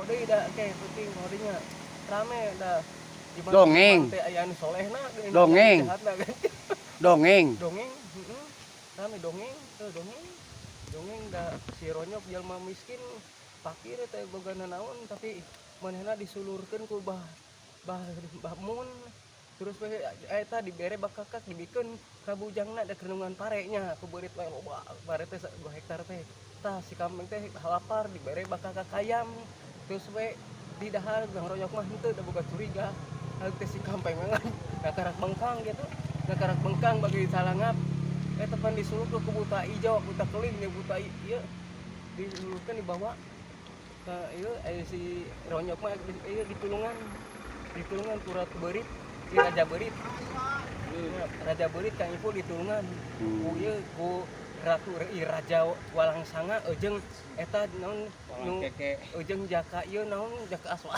deui da ke penting hodinya rame da Dongeng. teh aya anu solehna Dongeng. Dongeng. Dongeng rame dongeng dongeng da si ronyok jalma miskin fakir teh boga nanaon tapi manehna disulurkeun ku bah mun terus eta dibere bakakak dibikeun ka bujangna da kerenungan parenya ku beurit wae loba pare teh 2 hektar teh tah si kambing teh lapar dibere bakakak ayam terus we di dahar Bang Ronyok mah henteu da boga curiga teh si kambing ngakarak bengkang gitu ngakarak bengkang bagi salangap eta pan disuluk ku buta ijo buta keling ya buta ieu disulurkeun dibawa ka ieu si Ronyok mah ieu ditulungan ku Ratu Beurit Raja Beurit Raja Beurit Kang Ipu ditulungan ku ieu ku Ratu Raja Walang Sanga jeung eta naon nu jeung jaka ieu naon jaka aswa.